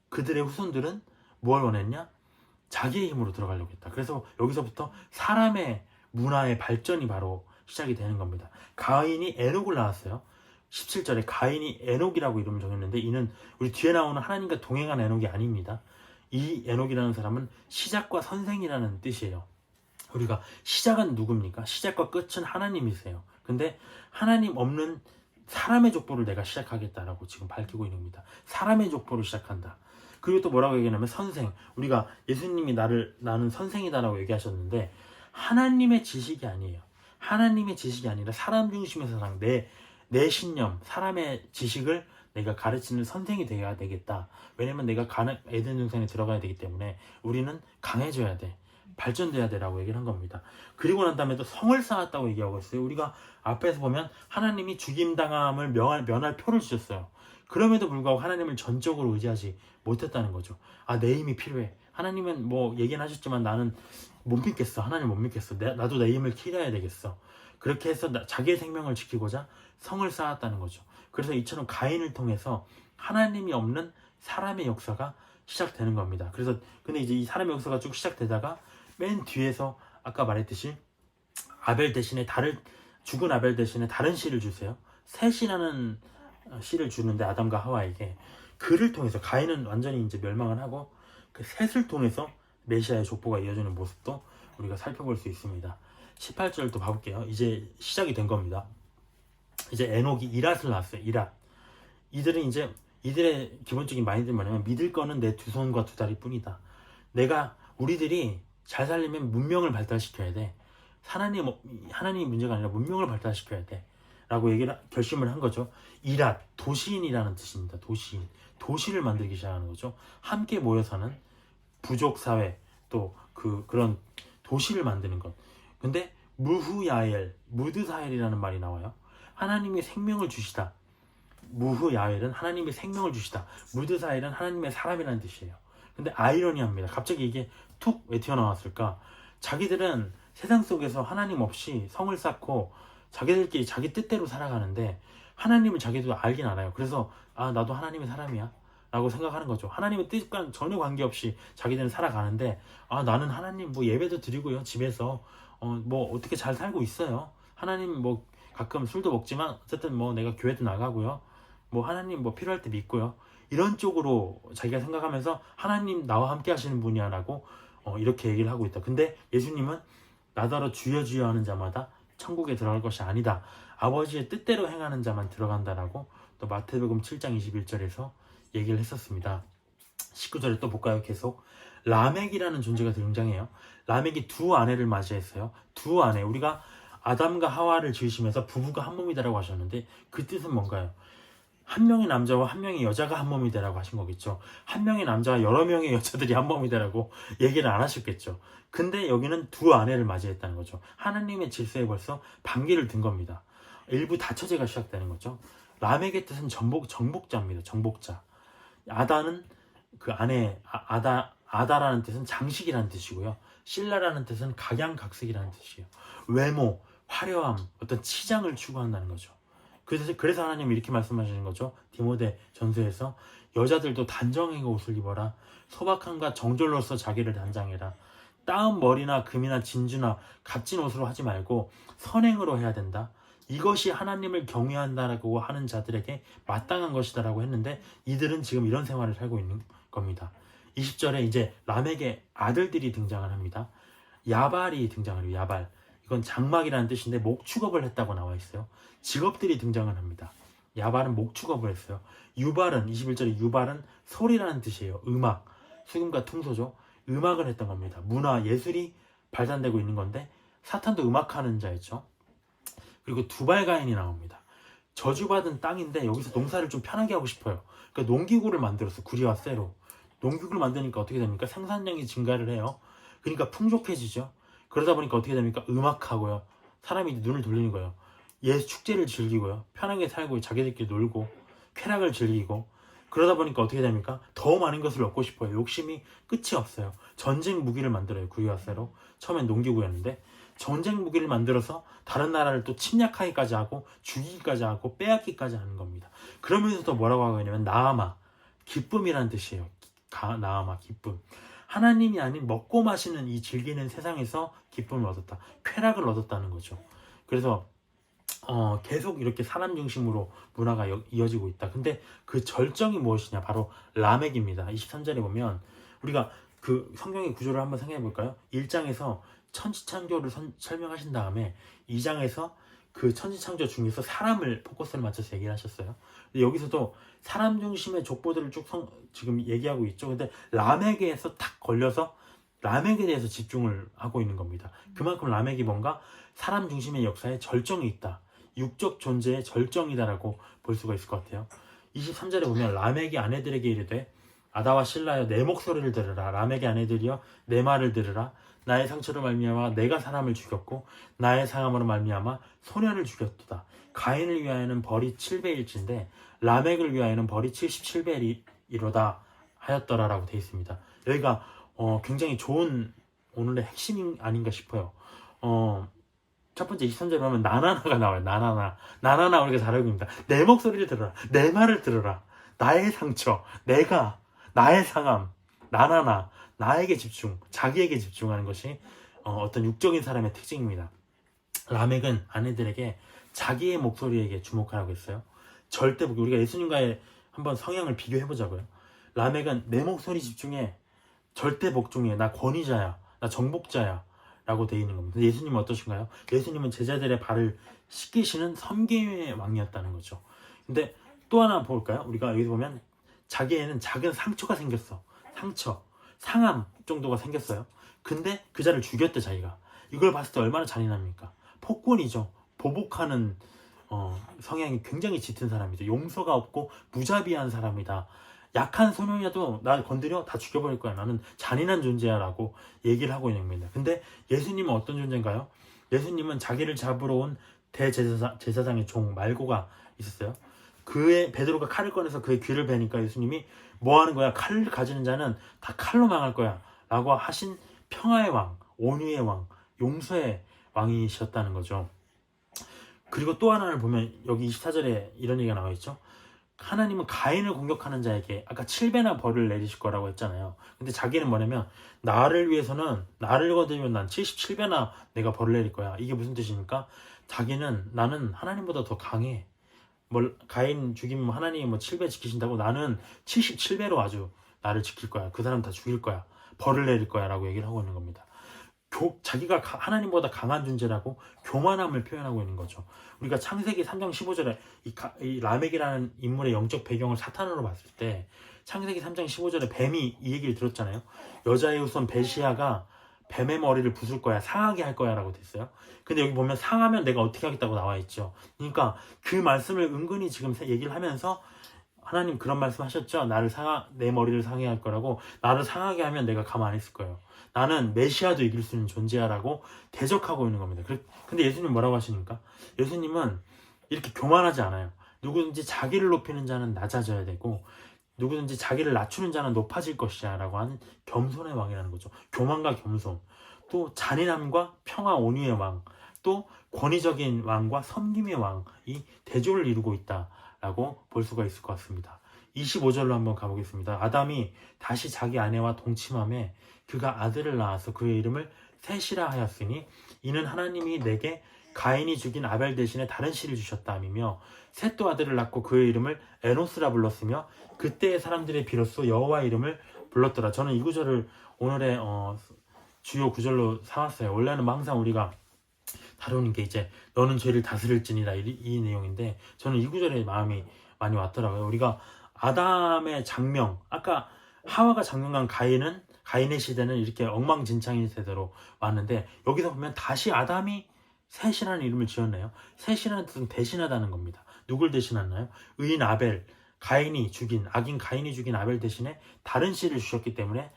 그들의 후손들은 뭘 원했냐? 자기의 힘으로 들어가려고 했다. 그래서 여기서부터 사람의 문화의 발전이 바로 시작이 되는 겁니다. 가인이 에녹을 낳았어요. 17절에 가인이 에녹이라고 이름을 정했는데 이는 우리 뒤에 나오는 하나님과 동행한 에녹이 아닙니다. 이 에녹이라는 사람은 시작과 선생이라는 뜻이에요. 우리가 시작은 누굽니까? 시작과 끝은 하나님이세요. 근데 하나님 없는 사람의 족보를 내가 시작하겠다라고 지금 밝히고 있는 겁니다. 사람의 족보로 시작한다. 그리고 또 뭐라고 얘기하냐면 선생. 우리가 예수님이 나는 선생이다라고 얘기하셨는데 하나님의 지식이 아니에요. 하나님의 지식이 아니라 사람 중심의 세상, 내 신념, 사람의 지식을 내가 가르치는 선생이 되어야 되겠다. 왜냐면 내가 에덴 동산에 들어가야 되기 때문에 우리는 강해져야 돼. 발전돼야 되라고 얘기를 한 겁니다. 그리고 난 다음에 또 성을 쌓았다고 얘기하고 있어요. 우리가 앞에서 보면 하나님이 죽임당함을 면할 표를 주셨어요. 그럼에도 불구하고 하나님을 전적으로 의지하지 못했다는 거죠. 아, 내 힘이 필요해. 하나님은 뭐 얘기는 하셨지만 나는 못 믿겠어. 하나님 못 믿겠어. 나도 내 힘을 키워야 되겠어. 그렇게 해서 자기의 생명을 지키고자 성을 쌓았다는 거죠. 그래서 이처럼 가인을 통해서 하나님이 없는 사람의 역사가 시작되는 겁니다. 그래서 근데 이제 이 사람의 역사가 쭉 시작되다가 맨 뒤에서 아까 말했듯이 죽은 아벨 대신에 다른 씨를 주세요. 셋이라는 씨를 주는데 아담과 하와에게 그를 통해서 가인은 완전히 이제 멸망을 하고 그 셋을 통해서 메시아의 족보가 이어지는 모습도 우리가 살펴볼 수 있습니다. 18절 또 봐볼게요. 이제 시작이 된 겁니다. 이제 에녹이 이랏을 낳았어요. 이랏. 이들의 기본적인 마인드는 뭐냐면 믿을 거는 내 두 손과 두 다리 뿐이다. 우리들이 잘 살려면 문명을 발달시켜야 돼. 하나님이 문제가 아니라 문명을 발달시켜야 돼. 라고 결심을 한 거죠. 이랏, 도시인이라는 뜻입니다. 도시인. 도시를 만들기 시작하는 거죠. 함께 모여 사는 부족 사회, 또 그런 도시를 만드는 것. 근데 무후야엘, 무드사엘이라는 말이 나와요. 하나님이 생명을 주시다. 무후야엘은 하나님이 생명을 주시다. 무드사엘은 하나님의 사람이라는 뜻이에요. 근데 아이러니합니다. 갑자기 이게 툭 왜 튀어나왔을까? 자기들은 세상 속에서 하나님 없이 성을 쌓고 자기들끼리 자기 뜻대로 살아가는데 하나님을 자기도 알긴 알아요. 그래서 나도 하나님의 사람이야 라고 생각하는 거죠. 하나님의 뜻과 전혀 관계없이 자기들은 살아가는데 나는 하나님 뭐 예배도 드리고요. 집에서 뭐 어떻게 잘 살고 있어요. 하나님 뭐 가끔 술도 먹지만 어쨌든 뭐 내가 교회도 나가고요. 뭐 하나님 뭐 필요할 때 믿고요. 이런 쪽으로 자기가 생각하면서 하나님 나와 함께 하시는 분이야 라고 이렇게 얘기를 하고 있다. 근데 예수님은 나더러 주여 주여 하는 자마다 천국에 들어갈 것이 아니다. 아버지의 뜻대로 행하는 자만 들어간다라고 또 마태복음 7장 21절에서 얘기를 했었습니다. 19절에 또 볼까요? 계속 라멕이라는 존재가 등장해요. 라멕이 두 아내를 맞이했어요. 두 아내. 우리가 아담과 하와를 지으시면서 부부가 한 몸이다라고 하셨는데 그 뜻은 뭔가요? 한 명의 남자와 한 명의 여자가 한 몸이 되라고 하신 거겠죠. 한 명의 남자와 여러 명의 여자들이 한 몸이 되라고 얘기를 안 하셨겠죠. 근데 여기는 두 아내를 맞이했다는 거죠. 하나님의 질서에 벌써 반기를 든 겁니다. 일부 다처제가 시작되는 거죠. 라멕의 뜻은 정복자입니다. 정복자. 아다는 그 아내 아다라는 뜻은 장식이라는 뜻이고요. 실라라는 뜻은 각양각색이라는 뜻이에요. 외모, 화려함, 어떤 치장을 추구한다는 거죠. 그래서 하나님이 이렇게 말씀하시는 거죠. 디모데 전서에서 여자들도 단정하게 옷을 입어라. 소박함과 정절로서 자기를 단장해라. 따은 머리나 금이나 진주나 값진 옷으로 하지 말고 선행으로 해야 된다. 이것이 하나님을 경외한다라고 하는 자들에게 마땅한 것이다라고 했는데 이들은 지금 이런 생활을 살고 있는 겁니다. 20절에 이제 라멕의 아들들이 등장을 합니다. 야발이 등장을 해요. 야발. 이건 장막이라는 뜻인데 목축업을 했다고 나와 있어요. 직업들이 등장을 합니다. 야발은 목축업을 했어요. 유발은 21절에 유발은 소리라는 뜻이에요. 음악, 수금과 퉁소죠. 음악을 했던 겁니다. 문화, 예술이 발산되고 있는 건데 사탄도 음악하는 자였죠. 그리고 두발가인이 나옵니다. 저주받은 땅인데 여기서 농사를 좀 편하게 하고 싶어요. 그러니까 농기구를 만들었어. 구리와 쇠로. 농기구를 만드니까 어떻게 됩니까? 생산량이 증가를 해요. 그러니까 풍족해지죠. 그러다 보니까 어떻게 됩니까? 음악하고요. 사람이 눈을 돌리는 거예요. 축제를 즐기고요. 편하게 살고 자기들끼리 놀고 쾌락을 즐기고 그러다 보니까 어떻게 됩니까? 더 많은 것을 얻고 싶어요. 욕심이 끝이 없어요. 전쟁 무기를 만들어요. 구리와 쇠로. 처음엔 농기구였는데 전쟁 무기를 만들어서 다른 나라를 또 침략하기까지 하고 죽이기까지 하고 빼앗기까지 하는 겁니다. 그러면서도 뭐라고 하냐면 나아마, 기쁨이라는 뜻이에요. 나아마, 기쁨. 하나님이 아닌 먹고 마시는 이 즐기는 세상에서 기쁨을 얻었다. 쾌락을 얻었다는 거죠. 그래서 계속 이렇게 사람 중심으로 문화가 이어지고 있다. 근데 그 절정이 무엇이냐? 바로 라멕입니다. 23절에 보면 우리가 그 성경의 구조를 한번 생각해 볼까요? 1장에서 천지창조를 설명하신 다음에 2장에서 그 천지창조 중에서 사람을 포커스를 맞춰서 얘기를 하셨어요. 근데 여기서도 사람 중심의 족보들을 쭉 지금 얘기하고 있죠. 근데 라멕에서 탁 걸려서 라멕에 대해서 집중을 하고 있는 겁니다. 그만큼 라멕이 뭔가 사람 중심의 역사에 절정이 있다. 육적 존재의 절정이다라고 볼 수가 있을 것 같아요. 23절에 보면 라멕이 아내들에게 이르되 아다와 실라여 내 목소리를 들으라. 라멕의 아내들이여 내 말을 들으라. 나의 상처로 말미암아 내가 사람을 죽였고 나의 상함으로 말미암아 소년을 죽였도다. 가인을 위하여는 벌이 7배일진데 라멕을 위하여는 벌이 77배이로다 하였더라라고 되어 있습니다. 여기가 굉장히 좋은 오늘의 핵심이 아닌가 싶어요. 첫 번째 23절에 보면 나나나가 나와요. 나나나 우리가 잘 알고 있습니다. 내 목소리를 들어라. 내 말을 들어라. 나의 상처, 내가, 나의 상함, 나나나, 나에게 집중, 자기에게 집중하는 것이 어떤 육적인 사람의 특징입니다. 라멕은 아내들에게 자기의 목소리에게 주목하라고 했어요. 절대 우리가 예수님과의 한번 성향을 비교해 보자고요. 라멕은 내 목소리 집중해, 절대 복종해, 나 권위자야, 나 정복자야 라고 되어 있는 겁니다. 예수님은 어떠신가요? 예수님은 제자들의 발을 씻기시는 섬김의 왕이었다는 거죠. 근데 또 하나 볼까요? 우리가 여기 보면 자기에는 작은 상처가 생겼어. 상함 정도가 생겼어요. 근데 그 자를 죽였대 자기가. 이걸 봤을 때 얼마나 잔인합니까? 폭군이죠. 보복하는 성향이 굉장히 짙은 사람이죠. 용서가 없고 무자비한 사람이다. 약한 소년이라도 나 건드려 다 죽여버릴 거야. 나는 잔인한 존재야 라고 얘기를 하고 있는 겁니다. 근데 예수님은 어떤 존재인가요? 예수님은 자기를 잡으러 온 대제사장의 종 말고가 있었어요. 베드로가 칼을 꺼내서 그의 귀를 베니까 예수님이 뭐 하는 거야? 칼을 가지는 자는 다 칼로 망할 거야 라고 하신 평화의 왕, 온유의 왕, 용서의 왕이셨다는 거죠. 그리고 또 하나를 보면 여기 24절에 이런 얘기가 나와 있죠. 하나님은 가인을 공격하는 자에게 아까 7배나 벌을 내리실 거라고 했잖아요. 근데 자기는 뭐냐면 나를 위해서는 나를 거두면 난 77배나 내가 벌을 내릴 거야. 이게 무슨 뜻입니까? 자기는 나는 하나님보다 더 강해. 가인 죽이면 하나님이 7배 지키신다고 나는 77배로 아주 나를 지킬 거야. 그 사람 다 죽일 거야. 벌을 내릴 거야 라고 얘기를 하고 있는 겁니다. 자기가 하나님보다 강한 존재라고 교만함을 표현하고 있는 거죠. 우리가 창세기 3장 15절에 이 라멕이라는 인물의 영적 배경을 사탄으로 봤을 때 창세기 3장 15절에 뱀이 이 얘기를 들었잖아요. 여자의 후손 베시아가 뱀의 머리를 부술 거야, 상하게 할 거야 라고 됐어요. 근데 여기 보면 상하면 내가 어떻게 하겠다고 나와 있죠. 그러니까 그 말씀을 은근히 지금 얘기를 하면서 하나님 그런 말씀 하셨죠. 내 머리를 상하게 할 거라고. 나를 상하게 하면 내가 가만 안 있을 거예요. 나는 메시아도 이길 수 있는 존재야 라고 대적하고 있는 겁니다. 근데 예수님 뭐라고 하시니까? 예수님은 이렇게 교만하지 않아요. 누구든지 자기를 높이는 자는 낮아져야 되고 누구든지 자기를 낮추는 자는 높아질 것이야 라고 하는 겸손의 왕이라는 거죠. 교만과 겸손, 또 잔인함과 평화 온유의 왕, 또 권위적인 왕과 섬김의 왕이 대조를 이루고 있다라고 볼 수가 있을 것 같습니다. 25절로 한번 가보겠습니다. 아담이 다시 자기 아내와 동침함에 그가 아들을 낳아서 그의 이름을 셋이라 하였으니 이는 하나님이 내게 가인이 죽인 아벨 대신에 다른 씨를 주셨다며 셋도 아들을 낳고 그의 이름을 에노스라 불렀으며 그때의 사람들의 비로소 여호와 이름을 불렀더라. 저는 이 구절을 오늘의 주요 구절로 삼았어요. 원래는 항상 우리가 다루는 게 이제 너는 죄를 다스릴지니라 이 내용인데 저는 이 구절에 마음이 많이 왔더라고요. 우리가 아담의 장명, 아까 하와가 장명한 가인의 시대는 이렇게 엉망진창인 세대로 왔는데 여기서 보면 다시 아담이 셋이라는 이름을 지었네요. 셋이라는 뜻은 대신하다는 겁니다. 누굴 대신하나요? 의인 아벨, 악인 가인이 죽인 아벨 대신에 다른 씨를 주셨기 때문에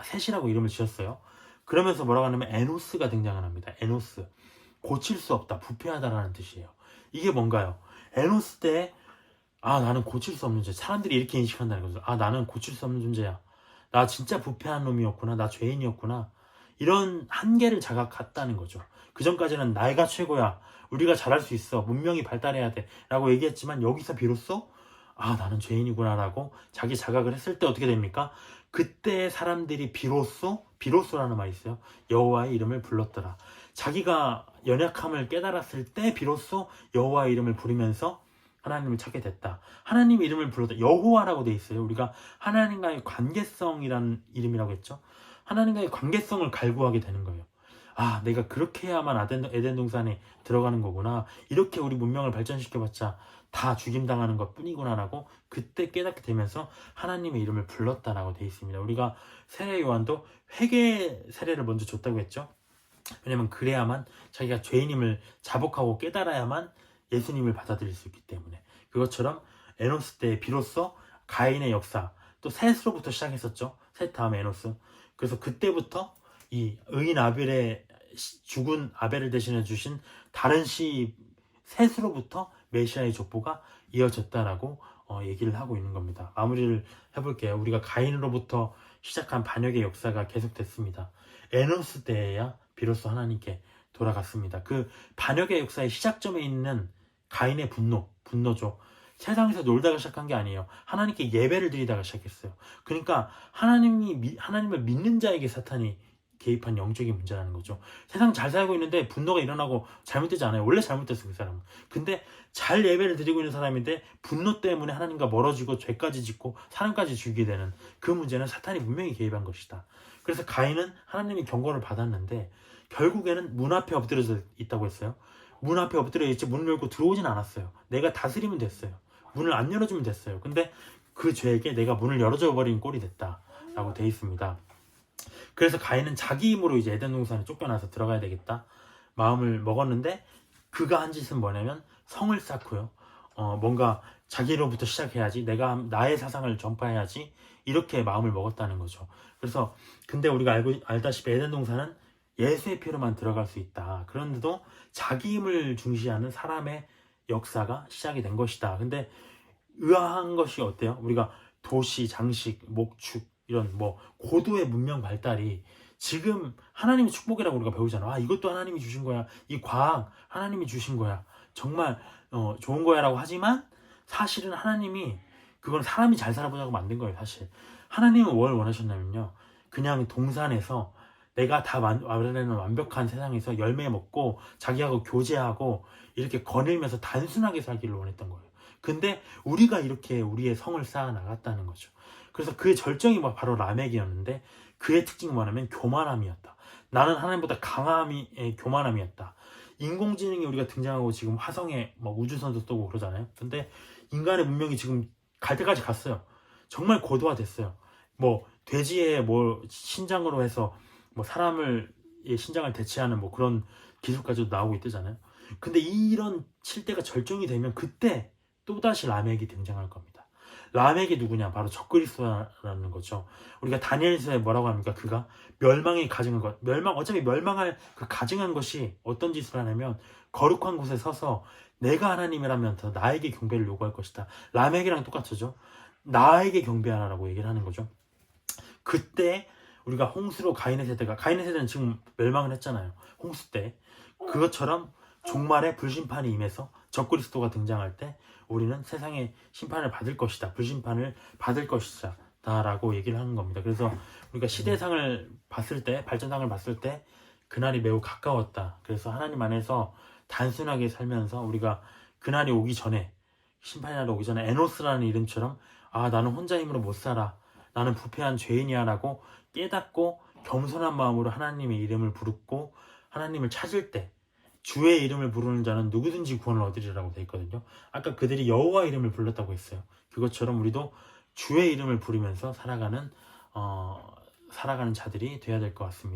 셋이라고 이름을 지었어요. 그러면서 뭐라고 하냐면 에노스가 등장을 합니다. 에노스, 고칠 수 없다, 부패하다라는 뜻이에요. 이게 뭔가요? 에노스 때 나는 고칠 수 없는 존재. 사람들이 이렇게 인식한다는 거죠. 나는 고칠 수 없는 존재야. 나 진짜 부패한 놈이었구나. 나 죄인이었구나. 이런 한계를 자각했다는 거죠. 그 전까지는 내가 최고야. 우리가 잘할 수 있어. 문명이 발달해야 돼. 라고 얘기했지만 여기서 비로소 나는 죄인이구나 라고 자기 자각을 했을 때 어떻게 됩니까? 그때 사람들이 비로소라는 말이 있어요. 여호와의 이름을 불렀더라. 자기가 연약함을 깨달았을 때 비로소 여호와의 이름을 부르면서 하나님을 찾게 됐다. 하나님의 이름을 불렀다. 여호와라고 돼 있어요. 우리가 하나님과의 관계성이라는 이름이라고 했죠. 하나님과의 관계성을 갈구하게 되는 거예요. 아, 내가 그렇게 해야만 에덴 동산에 들어가는 거구나. 이렇게 우리 문명을 발전시켜봤자 다 죽임당하는 것 뿐이구나라고 그때 깨닫게 되면서 하나님의 이름을 불렀다라고 돼 있습니다. 우리가 세례 요한도 회개 세례를 먼저 줬다고 했죠. 왜냐면 그래야만 자기가 죄인임을 자복하고 깨달아야만 예수님을 받아들일 수 있기 때문에. 그것처럼 에노스 때 비로소 가인의 역사, 또 셋으로부터 시작했었죠. 셋 다음에 에노스. 그래서 그때부터 이 의인 아벨의 죽은 아벨을 대신해 주신 다른 씨 셋으로부터 메시아의 족보가 이어졌다라고 얘기를 하고 있는 겁니다. 마무리를 해볼게요. 우리가 가인으로부터 시작한 반역의 역사가 계속됐습니다. 에노스 때에야 비로소 하나님께 돌아갔습니다. 그 반역의 역사의 시작점에 있는 가인의 분노죠. 세상에서 놀다가 시작한 게 아니에요. 하나님께 예배를 드리다가 시작했어요. 그러니까 하나님을 믿는 자에게 사탄이 개입한 영적인 문제라는 거죠. 세상 잘 살고 있는데 분노가 일어나고 잘못되지 않아요. 원래 잘못됐어, 그 사람은. 근데 잘 예배를 드리고 있는 사람인데 분노 때문에 하나님과 멀어지고 죄까지 짓고 사람까지 죽이게 되는 그 문제는 사탄이 분명히 개입한 것이다. 그래서 가인은 하나님의 경고를 받았는데 결국에는 문 앞에 엎드려져 있다고 했어요. 문 앞에 엎드려 있지 문을 열고 들어오진 않았어요. 내가 다스리면 됐어요. 문을 안 열어주면 됐어요. 근데 그 죄에게 내가 문을 열어줘 버린 꼴이 됐다라고 돼 있습니다. 그래서 가인은 자기 힘으로 이제 에덴 동산에 쫓겨나서 들어가야 되겠다 마음을 먹었는데 그가 한 짓은 뭐냐면 성을 쌓고요. 뭔가 자기로부터 시작해야지, 내가 나의 사상을 전파해야지, 이렇게 마음을 먹었다는 거죠. 그래서 근데 우리가 알다시피 에덴 동산은 예수의 피로만 들어갈 수 있다. 그런데도 자기 힘을 중시하는 사람의 역사가 시작이 된 것이다. 근데 의아한 것이 어때요? 우리가 도시, 장식, 목축 이런 뭐 고도의 문명 발달이 지금 하나님의 축복이라고 우리가 배우잖아. 아, 이것도 하나님이 주신 거야. 이 과학 하나님이 주신 거야. 정말 좋은 거야라고 하지만 사실은 하나님이 그건 사람이 잘 살아보자고 만든 거예요. 사실 하나님은 뭘 원하셨냐면요, 그냥 동산에서 내가 다 말하는 완벽한 세상에서 열매 먹고 자기하고 교제하고 이렇게 거닐면서 단순하게 살기를 원했던 거예요. 근데 우리가 이렇게 우리의 성을 쌓아 나갔다는 거죠. 그래서 그의 절정이 바로 라멕이었는데 그의 특징이 뭐냐면 교만함이었다. 나는 하나님보다 강함이 교만함이었다. 인공지능이 우리가 등장하고 지금 화성에 우주선도 쏘고 그러잖아요. 근데 인간의 문명이 지금 갈 때까지 갔어요. 정말 고도화됐어요. 돼지의 신장으로 해서 사람의 신장을 대체하는 그런 기술까지도 나오고 있대잖아요. 근데 이런 칠대가 절정이 되면 그때 또다시 라멕이 등장할 겁니다. 라멕이 누구냐? 바로 적그리스도라는 거죠. 우리가 다니엘서에 뭐라고 합니까? 그가 멸망에 가증한 것. 어차피 멸망할 그 가증한 것이 어떤 짓을 하냐면 거룩한 곳에 서서 내가 하나님이라면 더 나에게 경배를 요구할 것이다. 라멕이랑 똑같죠. 나에게 경배하라고 얘기를 하는 거죠. 그때 우리가 홍수로 가인의 세대는 지금 멸망을 했잖아요. 홍수 때. 그것처럼 종말에 불심판이 임해서 적그리스도가 등장할 때 우리는 세상의 심판을 받을 것이다. 불심판을 받을 것이다. 라고 얘기를 하는 겁니다. 그래서 우리가 시대상을 봤을 때, 발전상을 봤을 때 그날이 매우 가까웠다. 그래서 하나님 안에서 단순하게 살면서 우리가 그날이 오기 전에, 심판의 날이 오기 전에 에노스라는 이름처럼 나는 혼자 힘으로 못 살아. 나는 부패한 죄인이야 라고 깨닫고 겸손한 마음으로 하나님의 이름을 부르고 하나님을 찾을 때 주의 이름을 부르는 자는 누구든지 구원을 얻으리라고 되어 있거든요. 아까 그들이 여호와 이름을 불렀다고 했어요. 그것처럼 우리도 주의 이름을 부르면서 살아가는 자들이 되어야 될 것 같습니다.